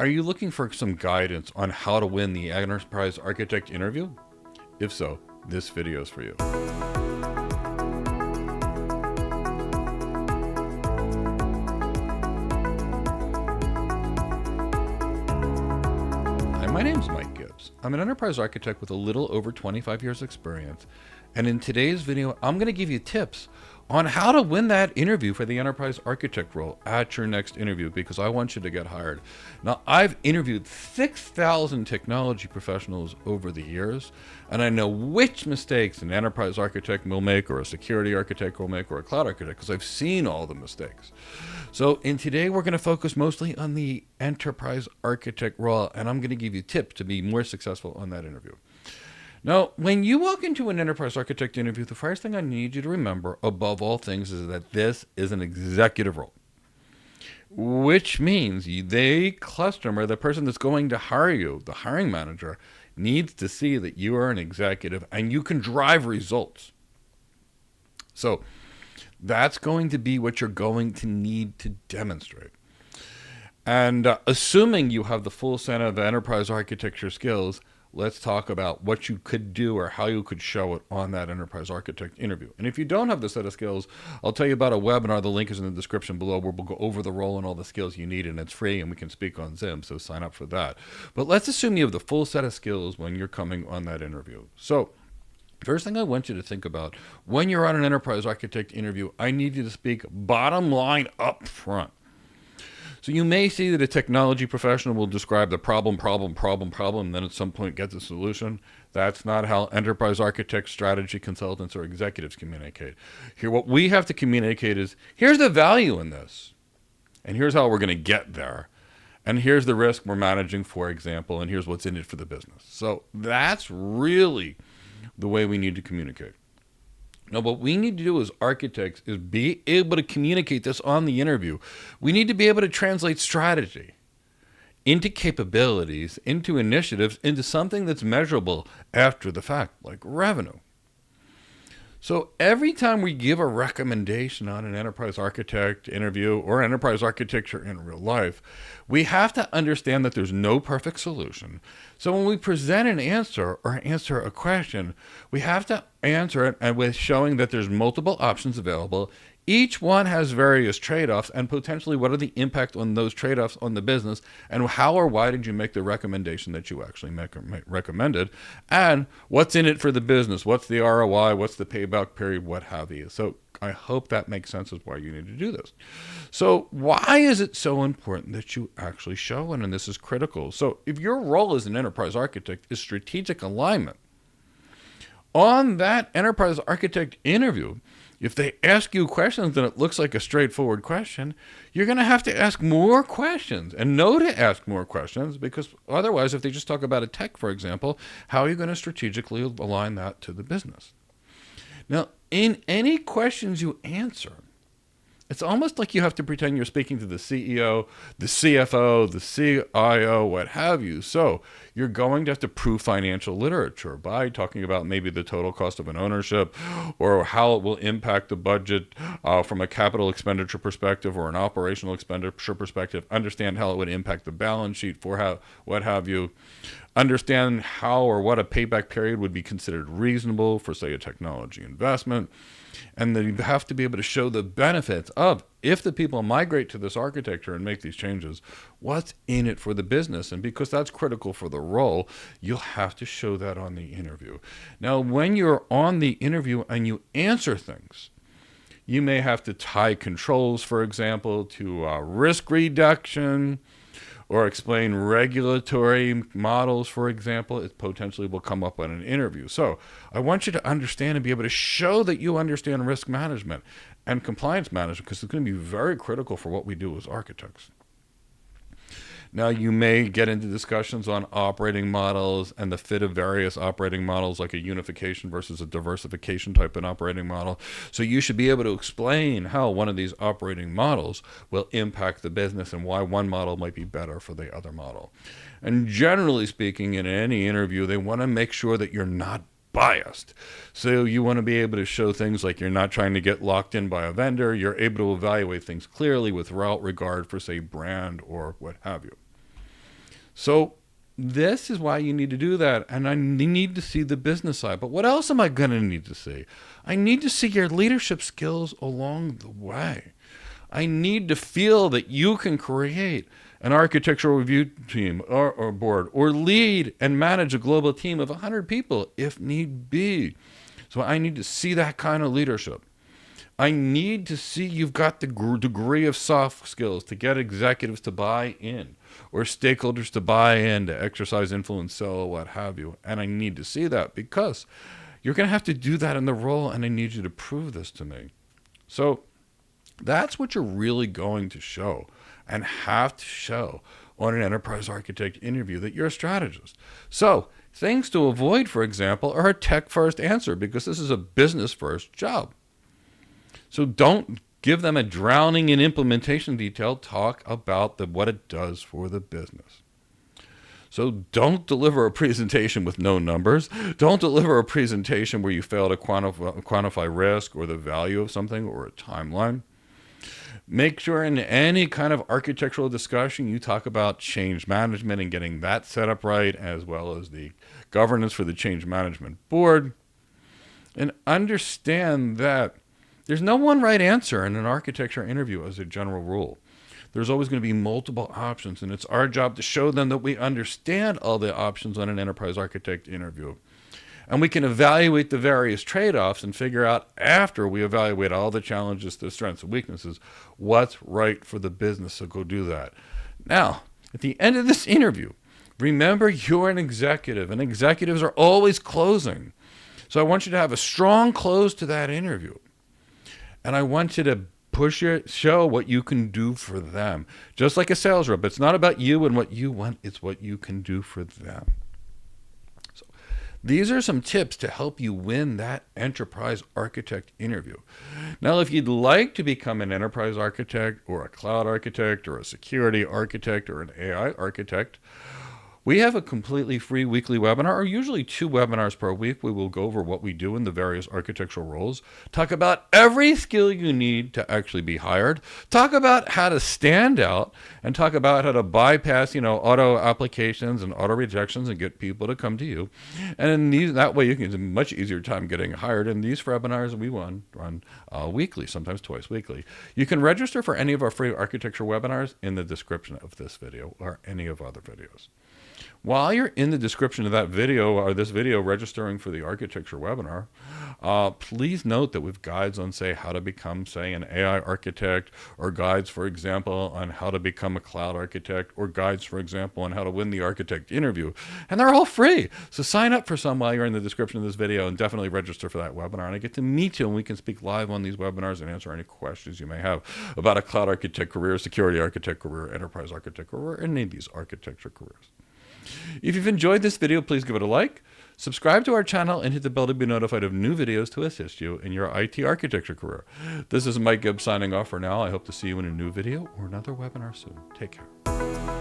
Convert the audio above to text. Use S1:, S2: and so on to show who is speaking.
S1: Are you looking for some guidance on how to win the Enterprise Architect interview? If so, this video is for you. Hi, my name's Mike Gibbs. I'm an enterprise architect with a little over 25 years experience. And in today's video, I'm going to give you tips on how to win that interview for the enterprise architect role at your next interview, because I want you to get hired. Now, I've interviewed 6,000 technology professionals over the years, and I know which mistakes an enterprise architect will make, or a security architect will make, or a cloud architect, because I've seen all the mistakes. So in today, we're going to focus mostly on the enterprise architect role, and I'm going to give you tips to be more successful on that interview. Now, when you walk into an enterprise architect interview, the first thing I need you to remember, above all things, is that this is an executive role, which means the customer, the person that's going to hire you, the hiring manager, needs to see that you are an executive and you can drive results. So that's going to be what you're going to need to demonstrate. And assuming you have the full set of enterprise architecture skills, let's talk about what you could do or how you could show it on that enterprise architect interview. And if you don't have the set of skills, I'll tell you about a webinar. The link is in the description below, where we'll go over the role and all the skills you need, and it's free, and we can speak on Zoom, so sign up for that. But let's assume you have the full set of skills when you're coming on that interview. So first thing I want you to think about when you're on an enterprise architect interview, I need you to speak bottom line up front. So you may see that a technology professional will describe the problem, and then at some point get the solution. That's not how enterprise architects, strategy consultants, or executives communicate. Here, what we have to communicate is, here's the value in this, and here's how we're going to get there, and here's the risk we're managing, for example, and here's what's in it for the business. So that's really the way we need to communicate. Now, what we need to do as architects is be able to communicate this on the interview. We need to be able to translate strategy into capabilities, into initiatives, into something that's measurable after the fact, like revenue. So every time we give a recommendation on an enterprise architect interview or enterprise architecture in real life, we have to understand that there's no perfect solution. So when we present an answer or answer a question, we have to answer it and with showing that there's multiple options available. Each one has various trade-offs, and potentially what are the impact on those trade-offs on the business, and how or why did you make the recommendation that you actually recommended, and what's in it for the business, what's the ROI, what's the payback period, what have you. So I hope that makes sense as why you need to do this. So why is it so important that you actually show it? And this is critical. So if your role as an enterprise architect is strategic alignment, on that enterprise architect interview, if they ask you questions and it looks like a straightforward question, you're going to have to ask more questions and know to ask more questions, because otherwise, if they just talk about a tech, for example, how are you going to strategically align that to the business? Now, in any questions you answer, it's almost like you have to pretend you're speaking to the CEO, the CFO, the CIO, what have you. So you're going to have to prove financial literature by talking about maybe the total cost of an ownership, or how it will impact the budget from a capital expenditure perspective or an operational expenditure perspective. Understand how it would impact the balance sheet, for how, what have you. Understand how or what a payback period would be considered reasonable for, say, a technology investment. And then you have to be able to show the benefits of, if the people migrate to this architecture and make these changes, what's in it for the business. And because that's critical for the role, you'll have to show that on the interview. Now, when you're on the interview and you answer things, you may have to tie controls, for example, to risk reduction, or explain regulatory models, for example. It potentially will come up on an interview. So I want you to understand and be able to show that you understand risk management and compliance management, because it's going to be very critical for what we do as architects. Now, you may get into discussions on operating models and the fit of various operating models, like a unification versus a diversification type of operating model. So you should be able to explain how one of these operating models will impact the business and why one model might be better for the other model. And generally speaking, in any interview, they want to make sure that you're not biased. So you want to be able to show things like you're not trying to get locked in by a vendor. You're able to evaluate things clearly without regard for, say, brand or what have you. So this is why you need to do that. And I need to see the business side. But what else am I going to need to see? I need to see your leadership skills along the way. I need to feel that you can create an architectural review team or board, or lead and manage a global team of 100 people if need be. So I need to see that kind of leadership. I need to see you've got the degree of soft skills to get executives to buy in, or stakeholders to buy in, to exercise influence, sell, what have you. And I need to see that because you're going to have to do that in the role, and I need you to prove this to me. So that's what you're really going to show and have to show on an enterprise architect interview, that you're a strategist. So things to avoid, for example, are a tech-first answer, because this is a business-first job. So don't give them a drowning in implementation detail. Talk about what it does for the business. So don't deliver a presentation with no numbers. Don't deliver a presentation where you fail to quantify risk or the value of something or a timeline. Make sure in any kind of architectural discussion you talk about change management and getting that set up right, as well as the governance for the change management board. And understand that there's no one right answer in an architecture interview as a general rule. There's always going to be multiple options, and it's our job to show them that we understand all the options on an enterprise architect interview. And we can evaluate the various trade-offs and figure out, after we evaluate all the challenges, the strengths and weaknesses, what's right for the business. So go do that. Now, at the end of this interview, remember you're an executive, and executives are always closing. So I want you to have a strong close to that interview. And I want you to push it, show what you can do for them. Just like a sales rep, it's not about you and what you want, it's what you can do for them. So these are some tips to help you win that enterprise architect interview. Now, if you'd like to become an enterprise architect or a cloud architect or a security architect or an AI architect, we have a completely free weekly webinar, or usually 2 webinars per week. We will go over what we do in the various architectural roles, talk about every skill you need to actually be hired, talk about how to stand out, and talk about how to bypass, auto applications and auto rejections and get people to come to you. And that way you can have a much easier time getting hired. And these webinars we run weekly, sometimes twice weekly. You can register for any of our free architecture webinars in the description of this video or any of other videos. While you're in the description of that video or this video registering for the architecture webinar, please note that we have guides on, say, how to become, say, an AI architect, or guides, for example, on how to become a cloud architect, or guides, for example, on how to win the architect interview. And they're all free. So sign up for some while you're in the description of this video, and definitely register for that webinar. And I get to meet you, and we can speak live on these webinars and answer any questions you may have about a cloud architect career, security architect career, enterprise architect career, or any of these architecture careers. If you've enjoyed this video, please give it a like, subscribe to our channel, and hit the bell to be notified of new videos to assist you in your IT architecture career. This is Mike Gibbs signing off for now. I hope to see you in a new video or another webinar soon. Take care.